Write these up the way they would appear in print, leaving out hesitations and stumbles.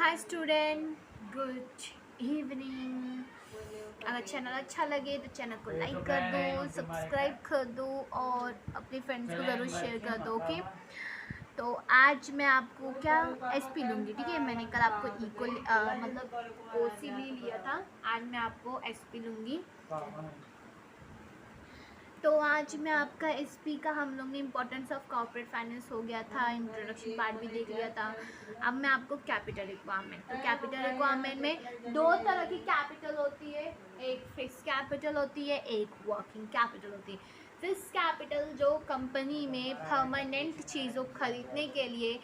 Hi student, good evening. अगर channel अच्छा लगे तो चैनल को लाइक कर दो, सब्सक्राइब कर दो और अपने फ्रेंड्स को ज़रूर शेयर कर दो। ओके, तो आज मैं आपको क्या एसपी लूँगी। ठीक है, मैंने कल आपको इक्वल मतलब ओसी भी लिया था, आज मैं आपको एसपी लूँगी। तो आज मैं आपका एसपी का हम लोग ने इम्पोर्टेंस ऑफ कॉर्पोरेट फाइनेंस हो गया था, इंट्रोडक्शन पार्ट भी देख लिया था। अब मैं आपको कैपिटल रिक्वायरमेंट, तो कैपिटल रिक्वायरमेंट में दो तरह की कैपिटल होती है, एक फिक्स कैपिटल होती है, एक वर्किंग कैपिटल होती है। फिक्स कैपिटल जो कंपनी में परमानेंट चीज़ों खरीदने के लिए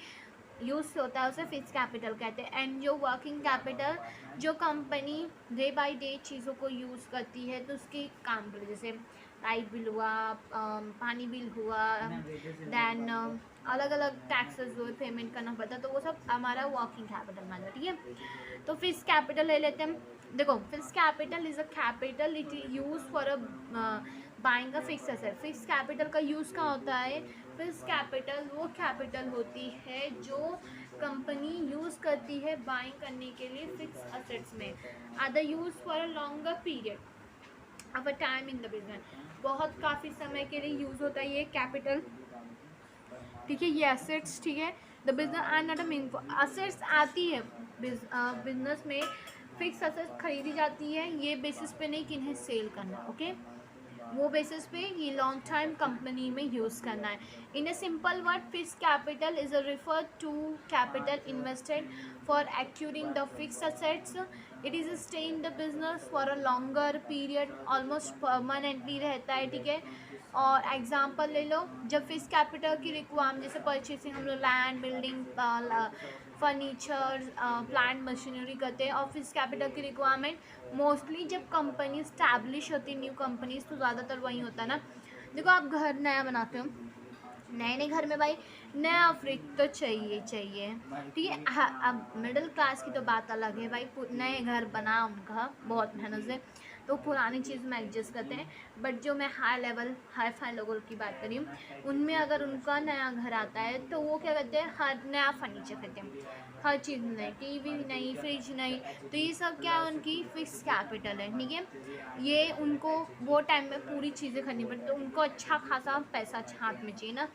यूज़ होता है उसे फिक्स कैपिटल कहते हैं। एंड जो वर्किंग कैपिटल जो कंपनी डे बाय डे चीज़ों को यूज़ करती है तो उसके काम पर, जैसे लाइट बिल हुआ, पानी बिल हुआ, दैन अलग अलग टैक्सेस हुए पेमेंट करना पड़ता, तो वो सब हमारा वर्किंग कैपिटल मान लो। ठीक है, तो फिक्स कैपिटल ले लेते हैं। देखो, fix capital is a capital it use for a buying a fix asset. Fix capital का यूज़ क्या होता है? फिक्स कैपिटल वो कैपिटल होती है जो कंपनी यूज़ करती है बाइंग करने के लिए फिक्स असेट्स में, other use for a longer period of a time in the business. बहुत काफ़ी समय के लिए यूज़ होता है ये कैपिटल। ठीक है, ये एसेट्स, ठीक है, the business and not a mean assets आती है बिजनेस में। फिक्स असेट्स खरीदी जाती है, ये बेसिस पे नहीं कि इन्हें सेल करना। ओके, वो बेसिस पे ये लॉन्ग टाइम कंपनी में यूज़ करना है। In a simple word, fix capital is refer to capital invested for acquiring the fix assets. It is stay in the business for a longer period, almost permanently रहता है। ठीक है, और example ले लो, जब फिक्स कैपिटल की requirement, जैसे परचेसिंग हम लोग land, building, furniture, plant machinery करते हैं, और फिक्स कैपिटल की रिक्वायरमेंट मोस्टली जब कंपनी स्टैब्लिश होती है, न्यू कंपनीज, तो ज़्यादातर वही होता है ना। देखो, आप घर नया बनाते हो, नए नए घर में भाई नया फ्रिज तो चाहिए चाहिए। ठीक है, हाँ, अब मिडिल क्लास की तो बात अलग है भाई, नए घर बना उनका बहुत मेहनत से, तो पुरानी चीज़ में एडजस्ट करते हैं। बट जो मैं हाई लेवल हाई फाई लोगों की बात करी हूँ, उनमें अगर उनका नया घर आता है तो वो क्या करते हैं, हर नया फर्नीचर करते हैं, हर चीज़ नई, टीवी नई, फ्रिज नई। तो ये सब क्या है, उनकी फिक्स कैपिटल है। ठीक है, ये उनको वो टाइम में पूरी चीज़ें खरीदनी पड़ती, तो उनको अच्छा खासा पैसा हाथ में चाहिए ना,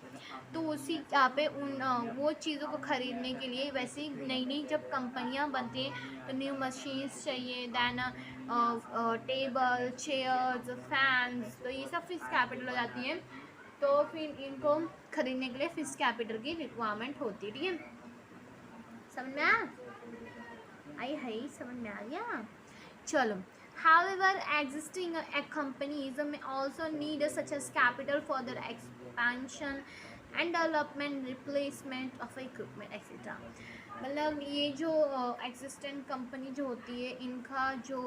तो उसी यहाँ पे वो चीज़ों को ख़रीदने के लिए वैसे ही नई नई जब कंपनियाँ बनती हैं तो न्यू मशीन्स चाहिए, दैन टेबल, चेयर्स, फैंस, तो ये सब फिक्स कैपिटल हो जाती हैं। तो फिर इनको ख़रीदने के लिए फिक्स कैपिटल की रिक्वायरमेंट होती है। ठीक है, समझ में आया? समझ में आ गया? चलो, however existing companies may also need such as capital for their expansion and development, replacement of equipment etc. मतलब ये जो एग्जिस्टेंट कंपनी जो होती है, इनका जो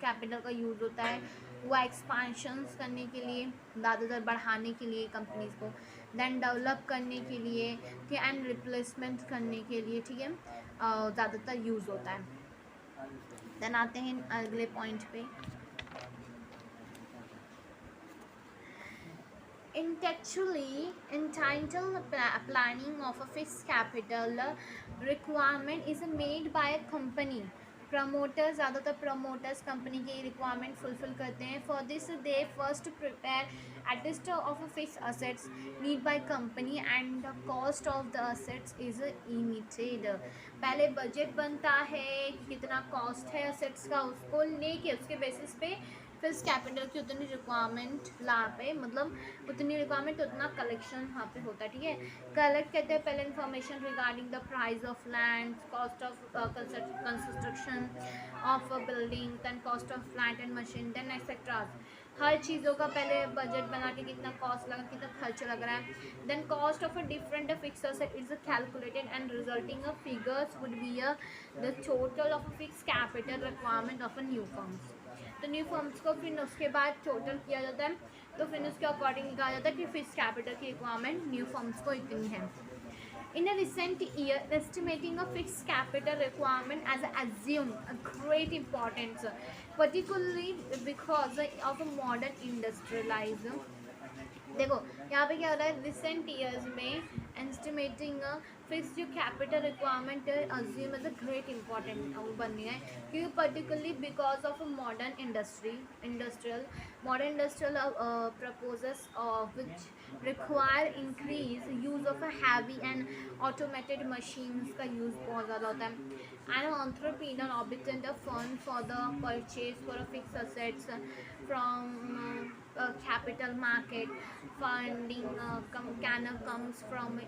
कैपिटल का यूज़ होता है वो एक्सपांशंस करने के लिए, ज़्यादातर बढ़ाने के लिए कंपनीज को, दैन डेवलप करने के लिए, ठीक है, एंड रिप्लेसमेंट करने के लिए, ठीक है, ज़्यादातर यूज़ होता है। देन आते हैं अगले पॉइंट पे। Intellectually entitled planning of a fixed capital requirement is made by a company. Promoters, ज़्यादातर प्रमोटर्स कंपनी की रिक्वायरमेंट फुलफिल करते हैं। For this they first prepare at least of fix assets need by company and the cost of the assets is emitted. पहले budget बनता है कि कितना cost है असेट्स का, उसको लेके उसके बेसिस पे फिक्स कैपिटल की उतनी रिक्वायरमेंट ला पे, मतलब उतनी रिक्वायरमेंट उतना कलेक्शन वहाँ पे होता है। ठीक है, कलेक्ट कहते हैं पहले information regarding the price of land, cost of construction of a building, than cost of plant and machine, then etcetera. हर चीज़ों का पहले बजट बना के कितना कॉस्ट लगा, कितना खर्च लग रहा है। Then cost of a different fix asset is calculated and resulting a figures would be the total of a fix capital requirement of a new firms. तो न्यू फर्म्स को फिर उसके बाद टोटल किया जाता है, तो फिर उसके अकॉर्डिंग कहा जाता है कि फिक्स कैपिटल की रिक्वायरमेंट न्यू फर्म्स को इतनी है। In a recent year, estimating a fixed capital requirement has assumed a great importance, particularly because of a modern industrialized। देखो, यहाँ पे क्या हो रहा है, रिसेंट ईयर्स में एस्टिमेटिंग फिक्स जो कैपिटल रिक्वायरमेंट है assume as a great important वो बननी है, क्योंकि particularly because of modern industrial purposes which require increase use of a heavy and automated machines का यूज़ बहुत ज़्यादा होता है. An entrepreneur obtained a fund for the purchase for a fixed assets from capital market. Funding comes from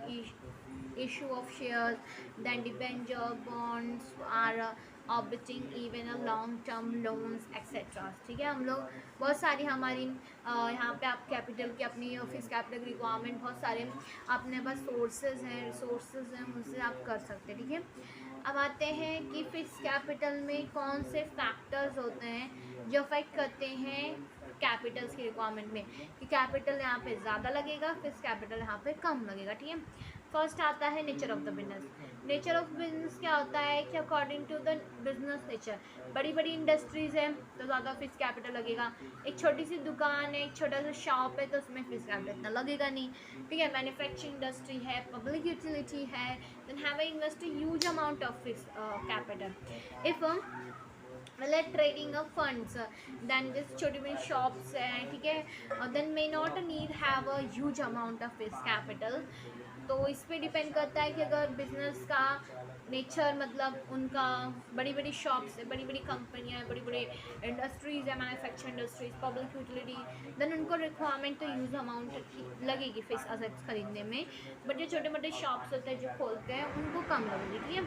issue of shares, then debenture bonds are obtaining even a long term loans etcetera. ठीक है, हम लोग बहुत सारी हमारी यहाँ पे आप कैपिटल की अपनी ऑफिस कैपिटल रिक्वायरमेंट बहुत सारे अपने पास सोर्सेज हैं, रिसोर्सेज हैं, उनसे आप कर सकते हैं. ठीक है, अब आते हैं कि फिक्स कैपिटल में कौन से फैक्टर्स होते हैं जो अफेक्ट करते हैं कैपिटल्स की रिक्वायरमेंट में, कि कैपिटल यहाँ पे ज़्यादा लगेगा, फिक्स कैपिटल यहाँ पे कम लगेगा. ठीक है, फर्स्ट आता है nature of the business. Nature of business क्या होता है कि according to the business nature, बड़ी बड़ी इंडस्ट्रीज़ हैं तो ज़्यादा फिक्स कैपिटल लगेगा. एक छोटी सी दुकान है, एक छोटा सा शॉप है, तो उसमें फिक्स कैपिटल इतना लगेगा नहीं. ठीक है, मैन्युफैक्चरिंग इंडस्ट्री है, पब्लिक यूटिलिटी है, then have invest huge amount of fix capital. If like trading of funds, then this छोटी बड़ी शॉप्स हैं. ठीक है, then may not need have a huge amount of fixed capital. तो इस पर डिपेंड करता है कि अगर बिजनेस का नेचर मतलब उनका बड़ी बड़ी शॉप्स है, बड़ी बड़ी कंपनियां हैं, बड़ी बड़ी इंडस्ट्रीज़ है, manufacturing industries, public utility, then उनको रिक्वायरमेंट तो यूज अमाउंट लगेगी फिक्स असेट्स खरीदने में. बट जो छोटे मोटे शॉप्स होते हैं जो खोलते हैं उनको कम लगेगी. ठीक है,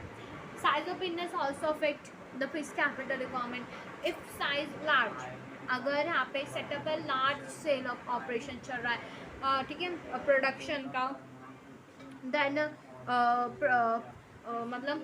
size of business also affect the fix capital requirement. If size large, अगर यहाँ पे सेटअप है, लार्ज सेल ऑफ ऑपरेशन चल रहा है, ठीक है, प्रोडक्शन का, देन मतलब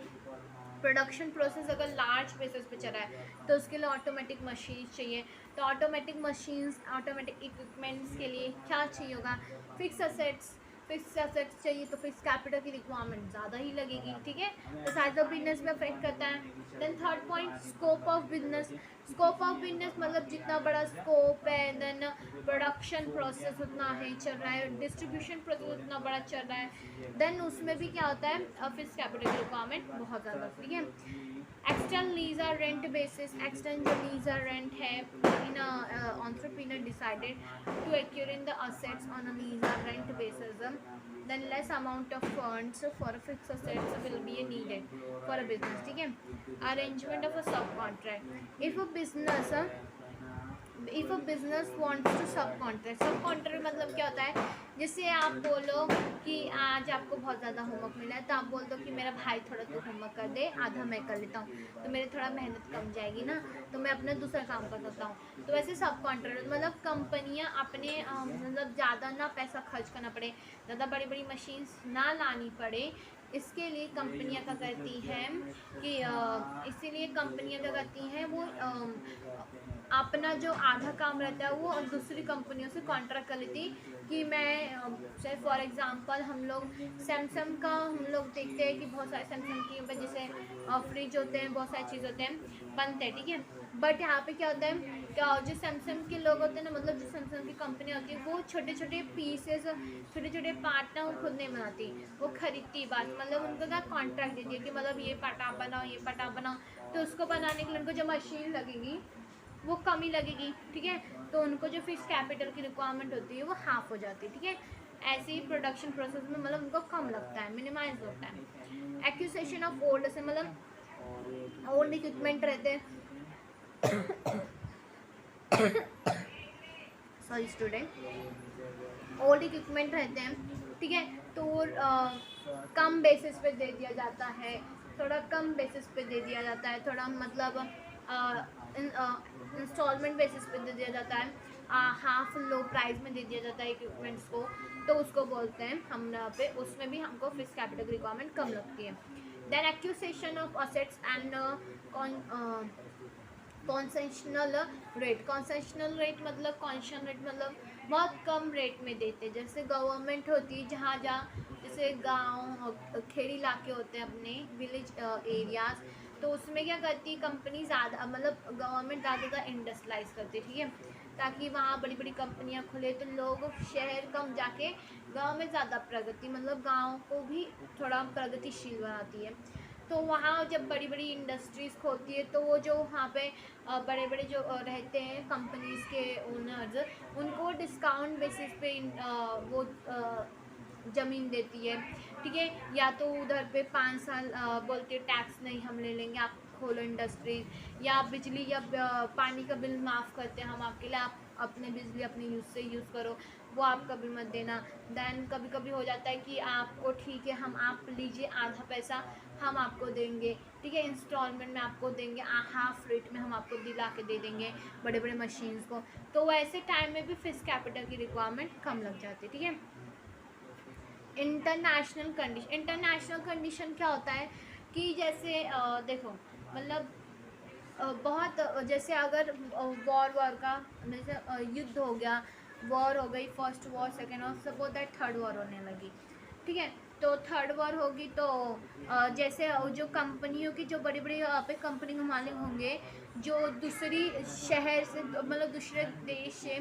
प्रोडक्शन प्रोसेस अगर लार्ज बेसिस पे चल रहा है तो उसके लिए ऑटोमेटिक मशीन चाहिए. तो ऑटोमेटिक मशीन्स, ऑटोमेटिक इक्विपमेंट्स के लिए क्या चाहिए होगा, फिक्स असेट्स. फिक्स असेट्स चाहिए तो फिक्स कैपिटल की रिक्वायरमेंट ज़्यादा ही लगेगी. ठीक है, तो साइज ऑफ बिजनेस में अफेक्ट करता है. Then third point, scope of business. Scope of business मतलब जितना बड़ा स्कोप है, देन प्रोडक्शन प्रोसेस उतना है चल रहा है, डिस्ट्रीब्यूशन प्रोसेस उतना बड़ा चल रहा है, देन उसमें भी क्या होता है फिक्स कैपिटल की रिक्वायरमेंट बहुत ज़्यादा. ठीक है, एक्सटर्नल लीज और रेंट बेसिस. एक्सटर्नल जो लीज और रेंट है, इन entrepreneur decided to acquire in the assets on a lease or rent basis, then less amount of funds for a fixed assets will be needed for a business. ठीक है, arrangement of a subcontract. If a business wants to subcontract मतलब क्या होता है, जैसे आप बोलो कि आज आपको बहुत ज़्यादा होमवर्क मिला है, तो आप बोल दो कि मेरा भाई थोड़ा तो होमवर्क कर दे, आधा मैं कर लेता हूँ, तो मेरे थोड़ा मेहनत कम जाएगी ना, तो मैं अपना दूसरा काम कर सकता हूँ. तो वैसे सब कॉन्ट्रैक्ट मतलब कंपनियाँ अपने मतलब ज़्यादा ना पैसा खर्च करना पड़े, ज़्यादा बड़ी बड़ी मशीन्स ना लानी पड़े, इसके लिए कंपनियाँ क्या करती हैं कि इसीलिए कंपनियाँ क्या करती हैं, वो अपना जो आधा काम रहता है वो दूसरी कंपनियों से कॉन्ट्रैक्ट कर लेती कि मैं जैसे फॉर एग्जांपल हम लोग सैमसंग का हम लोग देखते हैं कि बहुत सारे सैमसंग की वजह से फ्रिज होते हैं, बहुत सारी चीज़ होते हैं बनते हैं. ठीक है, बट यहाँ पे क्या होता है, क्या जो सैमसंग के लोग होते हैं ना, मतलब जो सैमसंग की कंपनी होती है वो छोटे छोटे पीसेस, छोटे छोटे पार्ट ना वो खुद नहीं बनाती, वो खरीदती बात, मतलब उनको क्या कॉन्ट्रैक्ट देती है कि मतलब ये पार्ट आप बनाओ, ये पार्ट आप बनाओ, तो उसको बनाने के लिए उनको जो मशीन लगेगी वो कम ही लगेगी. ठीक है, तो उनको जो फिक्स कैपिटल की रिक्वायरमेंट होती है वो हाफ हो जाती है. ठीक है, ऐसे ही प्रोडक्शन प्रोसेस में मतलब उनको कम लगता है, मिनिमाइज होता है. एक्यूसेशन ऑफ ओल्ड से मतलब ओल्ड इक्विपमेंट रहते हैं सॉरी स्टूडेंट, ओल्ड इक्विपमेंट रहते हैं. ठीक है, तो कम बेसिस पे दे दिया जाता है, थोड़ा कम बेसिस पे दे दिया जाता है, थोड़ा मतलब इंस्टॉलमेंट बेसिस पे दे दिया जाता है, हाफ लो प्राइस में दे दिया जाता है इक्विपमेंट्स को, तो उसको बोलते हैं हम यहाँ पे, उसमें भी हमको फिक्स कैपिटल रिक्वायरमेंट कम लगती है. Then acquisition of assets and concessional rate. Concessional rate मतलब कॉन्सेशन रेट मतलब बहुत कम रेट में देते हैं. जैसे गवर्नमेंट होती है जहाँ जैसे गांव खेड़ी इलाके होते हैं अपने विलेज एरियाज, तो उसमें क्या करती है कंपनी ज़्यादा मतलब गवर्नमेंट ज़्यादा इंडस्ट्रियलाइज करती है. ठीक है, ताकि वहाँ बड़ी बड़ी कंपनियाँ खुले तो लोग शहर कम जाके गांव में ज़्यादा प्रगति, मतलब गांव को भी थोड़ा प्रगतिशील बनाती है। तो वहाँ जब बड़ी बड़ी इंडस्ट्रीज़ खोलती है तो वो जो वहाँ पे बड़े बड़े जो रहते हैं कंपनीज़ के ओनर्स, उनको डिस्काउंट बेसिस पे वो ज़मीन देती है, ठीक है। या तो उधर पे 5 साल बोलते टैक्स नहीं हम ले लेंगे, आप खोलो इंडस्ट्रीज, या बिजली या पानी का बिल माफ़ करते हैं हम आपके लिए, आप अपने बिजली अपने यूज़ से यूज़ करो, वो आपका बिल मत देना। दैन कभी कभी हो जाता है कि आपको ठीक है हम आप लीजिए आधा पैसा हम आपको देंगे, ठीक है, इंस्टॉलमेंट में आपको देंगे, हाफ रेट में हम आपको दिला के दे देंगे बड़े बड़े मशीन्स को। तो वैसे टाइम में भी फिक्स कैपिटल की रिक्वायरमेंट कम लग जाती है, ठीक है। इंटरनेशनल कंडीशन क्या होता है कि जैसे देखो मतलब बहुत जैसे अगर वॉर का जैसे युद्ध हो गया, वॉर हो गई, first war, second war, suppose that third war होने लगी, ठीक है। तो थर्ड वॉर होगी तो जैसे जो कंपनियों की जो बड़ी बड़ी पे कंपनी के मालिक होंगे, जो दूसरी शहर से मतलब दूसरे देश से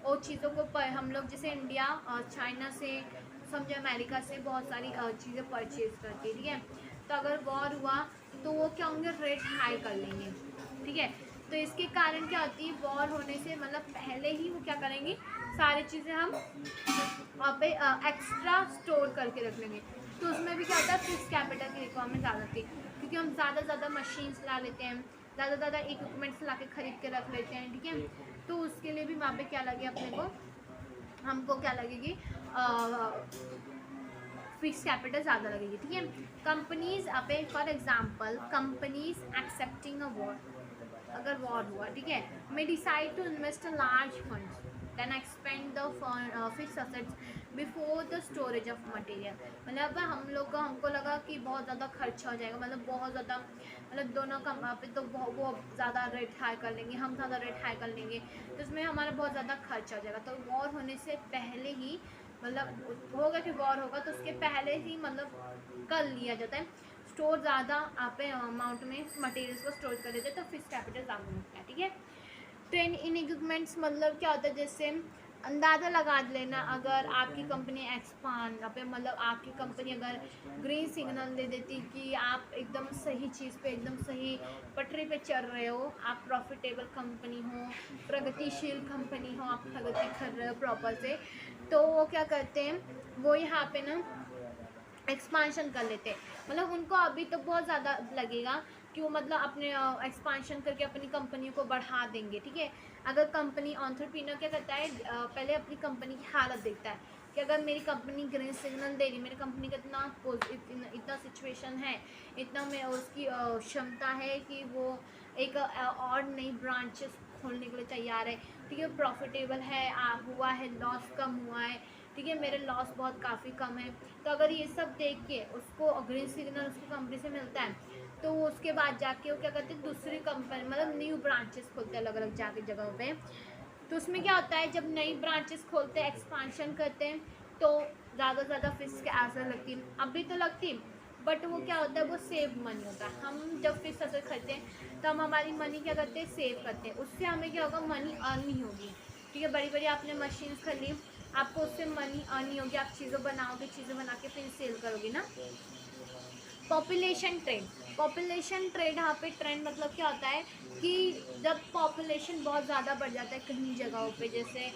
वो चीज़ों को हम लोग जैसे इंडिया चाइना से समझो अमेरिका से बहुत सारी चीज़ें परचेज करती है, ठीक है। तो अगर वॉर हुआ तो वो क्या होंगे, रेट हाई कर लेंगे, ठीक है। तो इसके कारण क्या होती है, वॉर होने से मतलब पहले ही वो क्या करेंगे, सारी चीज़ें हम वहाँ पे एक्स्ट्रा स्टोर करके रख लेंगे। तो उसमें भी क्या होता है, फिक्स कैपिटल की रिक्वायरमेंट ज़्यादा होती है, क्योंकि हम ज़्यादा मशीन्स ला लेते हैं, ज़्यादा इक्विपमेंट्स ला के खरीद के रख लेते हैं, ठीक है। तो उसके लिए भी वहाँ पे क्या लगे अपने को, हमको क्या लगेगी, फिक्स कैपिटल ज़्यादा लगेगी, ठीक है। कंपनीज पे for example companies expecting a war, अगर वॉर हुआ, ठीक है, may decide to invest a large funds then expand the fix assets before the storage of material. मतलब हम लोग को हमको लगा कि बहुत ज़्यादा खर्चा हो जाएगा, मतलब बहुत ज़्यादा, मतलब दोनों कम पे तो वो ज़्यादा रेट हाई कर लेंगे, हम ज़्यादा रेट हाई कर लेंगे, तो इसमें हमारा बहुत ज़्यादा खर्चा हो जाएगा। तो वॉर होने से पहले ही मतलब होगा कि वॉर होगा तो उसके पहले ही मतलब कर लिया जाता है स्टोर, ज़्यादा आप अमाउंट में मटेरियल्स को स्टोर कर लेते हैं, तो फिक्स कैपिटल ज़्यादा लगता है, ठीक है। तो इन इक्विपमेंट्स मतलब क्या होता है, जैसे अंदाज़ा लगा लेना, अगर आपकी कंपनी एक्सपांड पे मतलब आपकी कंपनी अगर ग्रीन सिग्नल दे देती कि आप एकदम सही चीज़ पे एकदम सही पटरी पे चल रहे हो, आप प्रॉफिटेबल कंपनी हो, प्रगतिशील कंपनी हो, आप प्रगति कर रहे हो प्रॉपर से, तो वो क्या करते हैं, वो यहाँ पे ना एक्सपांशन कर लेते हैं। मतलब उनको अभी तो बहुत ज़्यादा लगेगा कि वो मतलब अपने एक्सपांशन करके अपनी कंपनी को बढ़ा देंगे, ठीक है। अगर कंपनी एंटरप्रेन्योर क्या करता है, पहले अपनी कंपनी की हालत देखता है कि अगर मेरी कंपनी ग्रीन सिग्नल दे रही, मेरी कंपनी का इतना सिचुएशन है, इतना में उसकी क्षमता है कि वो एक और नई ब्रांचेस खोलने के लिए तैयार है, ठीक है, प्रॉफिटेबल है, हुआ है, लॉस कम हुआ है, ठीक है, मेरे लॉस बहुत काफ़ी कम है। तो अगर ये सब देख के उसको ग्रीन सिग्नल उसकी कंपनी से मिलता है, तो उसके बाद जाके वो क्या करते हैं, दूसरी कंपनी मतलब न्यू ब्रांचेस खोलते हैं अलग अलग जाके जगहों पे। तो उसमें क्या होता है, जब नई ब्रांचेस खोलते हैं, एक्सपांशन करते हैं, तो ज़्यादा फिक्स के असर लगती है, अभी तो लगती, बट वो क्या होता है, वो सेव मनी होता है। हम जब फिक्स असर खरीदते हैं तो हम हमारी मनी क्या करते हैं, सेव करते हैं, उससे हमें क्या होगा, मनी अर्न नहीं होगी, ठीक है। बड़ी बड़ी आपने मशीन्स खरीदी, आपको उससे मनी अर्न नहीं होगी, आप चीज़ें बनाओगे, चीज़ें बना के फिर सेल करोगे ना। पॉपुलेशन ट्रेड यहाँ पे ट्रेंड मतलब क्या होता है कि जब पॉपुलेशन बहुत ज़्यादा बढ़ जाता है कहीं जगहों पे, जैसे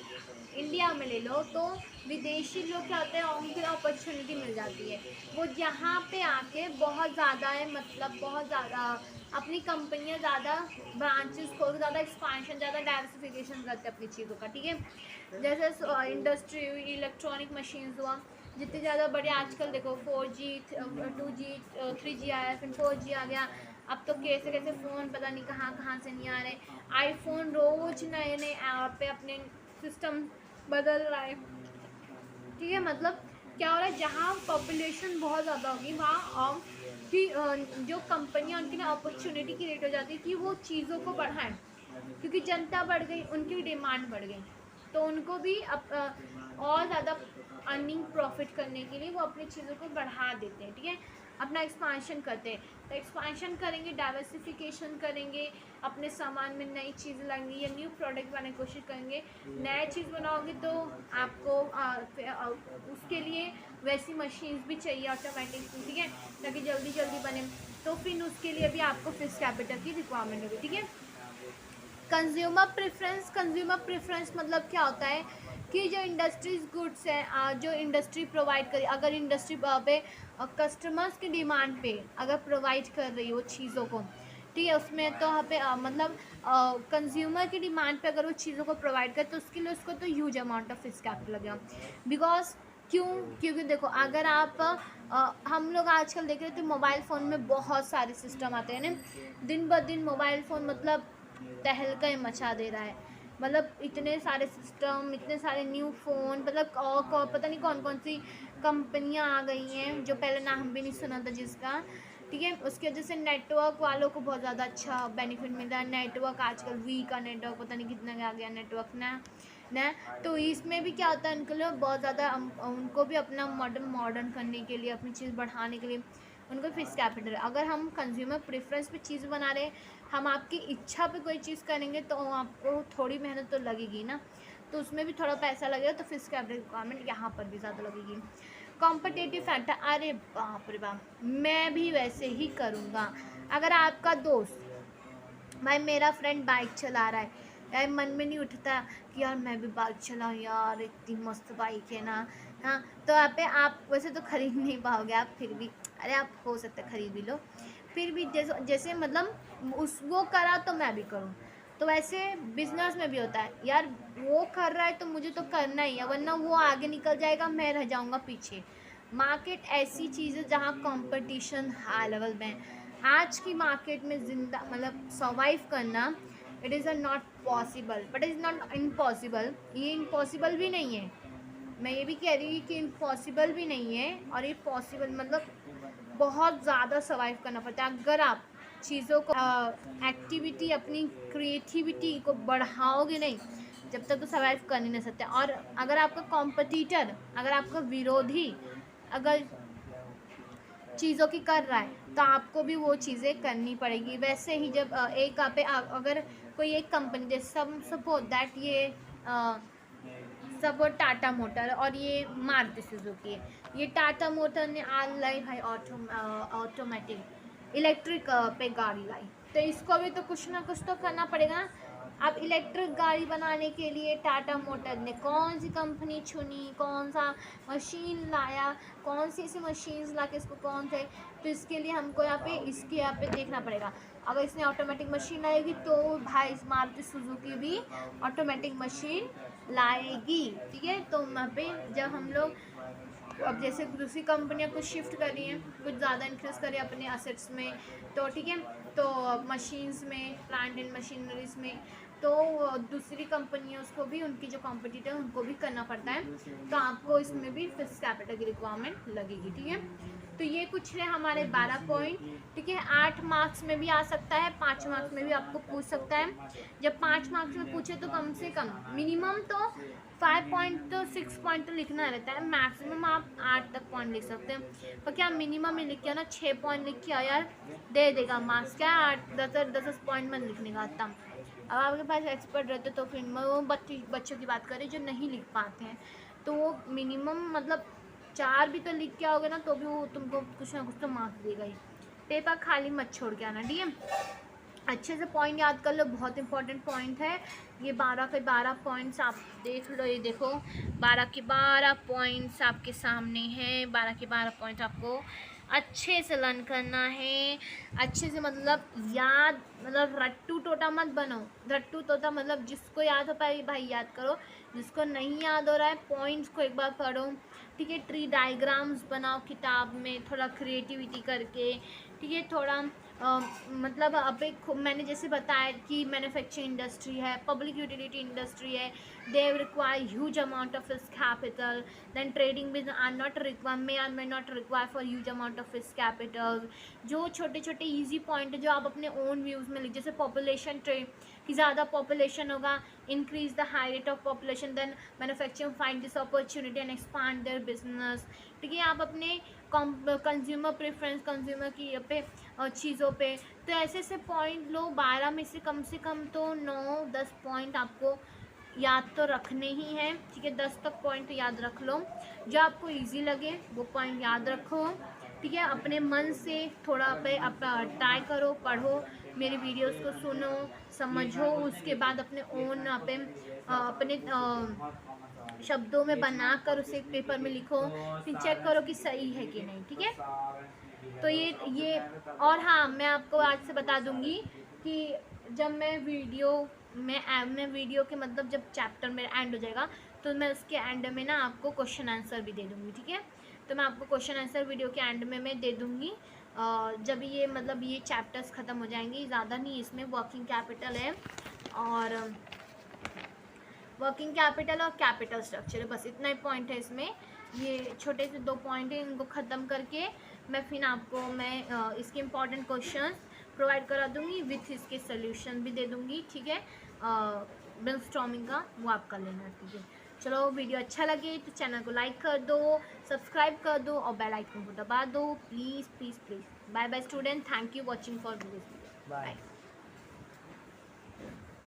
इंडिया में ले लो, तो विदेशी लोग क्या होते हैं, उनको अपॉर्चुनिटी मिल जाती है, वो यहाँ पे आके बहुत ज़्यादा है, मतलब बहुत ज़्यादा अपनी कंपनियाँ ज़्यादा ब्रांचेस खोल, ज़्यादा एक्सपांशन, ज़्यादा डाइवर्सिफिकेशन करते हैं अपनी चीज़ों का, ठीक है। जैसे इंडस्ट्री हुई, इलेक्ट्रॉनिक मशीन्स हुआ, जितने ज़्यादा बड़े आजकल देखो 4G 2G 3G आया, फिर 4G आ गया, अब तो कैसे कैसे फ़ोन पता नहीं कहाँ से नहीं आ रहे, आईफोन रोज नए नए ऐप पे अपने सिस्टम बदल रहा है, ठीक है। मतलब क्या हो रहा है, जहाँ पॉपुलेशन बहुत ज़्यादा होगी वहाँ कि जो कंपनियाँ उनके लिए अपॉर्चुनिटी क्रिएट हो जाती है कि वो चीज़ों को बढ़ाएं, क्योंकि जनता बढ़ गई, उनकी डिमांड बढ़ गई, तो उनको भी और ज़्यादा अर्निंग प्रॉफिट करने के लिए वो अपनी चीज़ों को बढ़ा देते हैं, ठीक है। अपना एक्सपांशन करते हैं। तो एक्सपांशन करेंगे, डाइवर्सिफिकेशन करेंगे, अपने सामान में नई चीज़ लाएंगे या न्यू प्रोडक्ट बनाने की कोशिश करेंगे। नया चीज़ बनाओगे तो आपको उसके लिए वैसी मशीन्स भी चाहिए ऑटोमेटिक, ठीक है, ताकि जल्दी जल्दी बने। तो फिर उसके लिए भी आपको फिक्स कैपिटल की रिक्वायरमेंट होगी, ठीक है। कंज्यूमर प्रेफरेंस मतलब क्या होता है कि जो इंडस्ट्रीज गुड्स है, जो इंडस्ट्री प्रोवाइड करी, अगर इंडस्ट्री पे कस्टमर्स की डिमांड पे अगर प्रोवाइड कर रही है वो चीज़ों को, ठीक है, उसमें तो यहाँ पे मतलब कंज्यूमर की डिमांड पे अगर वो चीज़ों को प्रोवाइड करे तो उसके लिए उसको तो huge amount of fix capital लगेगा। बिकॉज क्योंकि देखो, अगर आप हम लोग आजकल देख रहे थे मोबाइल फ़ोन में बहुत सारे सिस्टम आते हैं ना, दिन ब दिन मोबाइल फ़ोन मतलब तहलका ही मचा दे रहा है। मतलब इतने सारे सिस्टम, इतने सारे न्यू फ़ोन, मतलब पता नहीं कौन कौन सी कंपनियां आ गई हैं जो पहले नाम भी नहीं सुना था जिसका, ठीक है। उसकी वजह से नेटवर्क वालों को बहुत ज़्यादा अच्छा बेनिफिट मिल रहा है। नेटवर्क आजकल वी का नेटवर्क पता नहीं कितना आ गया नेटवर्क ना। तो इसमें भी क्या होता है, उनके लिए बहुत ज़्यादा उनको भी अपना मॉडर्न करने के लिए, अपनी चीज़ बढ़ाने के लिए उनको फिक्स कैपिटल। अगर हम कंज्यूमर प्रेफरेंस पे चीज़ बना रहे हैं, हम आपकी इच्छा पे कोई चीज़ करेंगे तो आपको थोड़ी मेहनत तो लगेगी ना, तो उसमें भी थोड़ा पैसा लगेगा, तो फिक्स कैपिटल रिक्वायरमेंट यहाँ पर भी ज़्यादा लगेगी। कॉम्पिटिटिव फैक्टर, अरे बाप रे बाप, मैं भी वैसे ही करूँगा। अगर आपका दोस्त, भाई मेरा फ्रेंड बाइक चला रहा है, यार मन में नहीं उठता कि यार मैं भी बाइक चलाऊँ, यार इतनी मस्त बाइक है ना। हाँ, तो यहाँ पे आप वैसे तो ख़रीद नहीं पाओगे आप, फिर भी अरे आप हो सकता है ख़रीद भी लो, फिर भी जैसे मतलब वो करा तो मैं भी करूँ। तो वैसे बिजनेस में भी होता है, यार वो कर रहा है तो मुझे तो करना ही है, वरना वो आगे निकल जाएगा, मैं रह जाऊँगा पीछे। मार्केट ऐसी चीज़ है जहाँ कंपटीशन हाई लेवल में। आज की मार्केट में जिंदा मतलब सर्वाइव करना, it is not possible, but is not impossible. ये इम्पॉसिबल भी नहीं है, मैं ये भी कह रही हूँ कि इम्पॉसिबल भी नहीं है, और ये पॉसिबल मतलब बहुत ज़्यादा सर्वाइव करना पड़ता है। अगर आप चीज़ों को एक्टिविटी, अपनी क्रिएटिविटी को बढ़ाओगे नहीं, जब तक तो सर्वाइव कर ही नहीं सकते। और अगर आपका कॉम्पिटिटर, अगर आपका विरोधी अगर चीज़ों की कर रहा है तो आपको भी वो चीज़ें करनी पड़ेगी। वैसे ही जब एक आप अगर कोई एक कंपनी, जैसे सपोज दैट ये सपोज टाटा मोटर और ये मारुति सुजुकी है, ये टाटा मोटर ने आज लाई भाई ऑटोमेटिक इलेक्ट्रिक पे गाड़ी लाई, तो इसको भी तो कुछ ना कुछ तो करना पड़ेगा ना। अब इलेक्ट्रिक गाड़ी बनाने के लिए टाटा मोटर ने कौन सी कंपनी चुनी, कौन सा मशीन लाया, कौन सी ऐसी मशीन्स ला के इसको कौन से, तो इसके लिए हमको इसके यहाँ पे देखना पड़ेगा। अगर इसने ऑटोमेटिक मशीन लाएगी तो भाई मारुति सुजुकी भी ऑटोमेटिक मशीन लाएगी, ठीक है। तो वहाँ पे जब हम लोग अब जैसे दूसरी कंपनियां कुछ शिफ्ट कर रही हैं, कुछ ज़्यादा इंक्रीज करें अपने असेट्स में, तो ठीक है, तो मशीन्स में, प्लांट एंड मशीनरीज में, तो दूसरी कंपनियों को भी, उनकी जो कॉम्पिटिटर उनको भी करना पड़ता है, तो आपको इसमें भी फिक्स कैपिटल की रिक्वायरमेंट लगेगी, ठीक है। तो ये कुछ है हमारे 12 पॉइंट, ठीक है। 8 मार्क्स में भी आ सकता है, 5 मार्क्स में भी आपको पूछ सकता है। जब 5 मार्क्स में पूछे तो कम से कम मिनिमम तो 5 पॉइंट तो 6 पॉइंट तो लिखना रहता है, मैक्सिमम आप 8 तक पॉइंट लिख सकते हैं। पर क्या मिनिमम में लिख के ना 6 पॉइंट लिख के यार दे देगा मार्क्स, क्या 8-10 पॉइंट में लिखने का आता। अब आपके पास एक्सपर्ट रहते तो फिर वो बच्चों की बात करें जो नहीं लिख पाते हैं, तो वो मिनिमम मतलब 4 भी तो लिख के आओगे ना, तो भी वो तुमको कुछ ना कुछ तो मार्क्स देगा ही। पेपर खाली मत छोड़ के आना, ठीक है। अच्छे से पॉइंट याद कर लो, बहुत इंपॉर्टेंट पॉइंट है ये। 12 के 12 पॉइंट्स आप देख लो, ये देखो 12 के 12 पॉइंट्स आपके सामने हैं। 12 के 12 पॉइंट आपको अच्छे से लर्न करना है, अच्छे से मतलब याद, मतलब रट्टू टोटा मत बनो। रट्टू तोता मतलब जिसको याद हो पाए भाई याद करो, जिसको नहीं याद हो रहा है पॉइंट्स को एक बार पढ़ो, ठीक है। ट्री डायग्राम्स बनाओ किताब में, थोड़ा क्रिएटिविटी करके, ठीक है। थोड़ा मतलब अब एक मैंने जैसे बताया कि मैन्युफैक्चरिंग इंडस्ट्री है, पब्लिक यूटिलिटी इंडस्ट्री है, they require huge amount of fix capital, then trading business are not require may not require for huge amount of fix capital. जो छोटे छोटे ईजी पॉइंट है जो आप अपने ओन व्यूज़ में लिख, जैसे पॉपुलेशन ट्रेड कि ज़्यादा पॉपुलेशन होगा, increase the high rate of population, then manufacturing find this opportunity and expand their business. ठीक है, आप अपने कंज्यूमर प्रेफरेंस, कंज्यूमर की पे चीज़ों पे, तो ऐसे ऐसे पॉइंट लो, 12 में से कम तो 9-10 पॉइंट आपको याद तो रखने ही हैं। ठीक है, 10 तक पॉइंट याद रख लो, जो आपको इजी लगे वो पॉइंट याद रखो। ठीक है, अपने मन से थोड़ा पे आप ट्राई करो, पढ़ो, मेरी वीडियोस को सुनो, समझो, उसके बाद अपने ओन अपने शब्दों में बनाकर उसे एक पेपर में लिखो, फिर चेक करो कि सही है कि नहीं। ठीक है, तो ये और हाँ, मैं आपको आज से बता दूंगी कि जब मैं वीडियो के मतलब जब चैप्टर मेरा एंड हो जाएगा तो मैं उसके एंड में ना आपको क्वेश्चन आंसर भी दे दूंगी। ठीक है, तो मैं आपको क्वेश्चन आंसर वीडियो के एंड में मैं दे दूंगी जब ये मतलब ये चैप्टर्स ख़त्म हो जाएंगे। ज़्यादा नहीं, इसमें वर्किंग कैपिटल है और वर्किंग कैपिटल और कैपिटल स्ट्रक्चर, बस इतना ही पॉइंट है इसमें। ये छोटे से 2 पॉइंट हैं, इनको ख़त्म करके मैं फिर आपको इसके इम्पॉर्टेंट क्वेश्चंस प्रोवाइड करा दूँगी, विथ इसके सोल्यूशन भी दे दूँगी। ठीक है, ब्रेनस्टॉर्मिंग का वो आप कर लेना। ठीक है, चलो, वीडियो अच्छा लगे तो चैनल को लाइक कर दो, सब्सक्राइब कर दो और बेल आइकन को दबा दो, please please please. Bye bye student, thank you watching for this video, bye.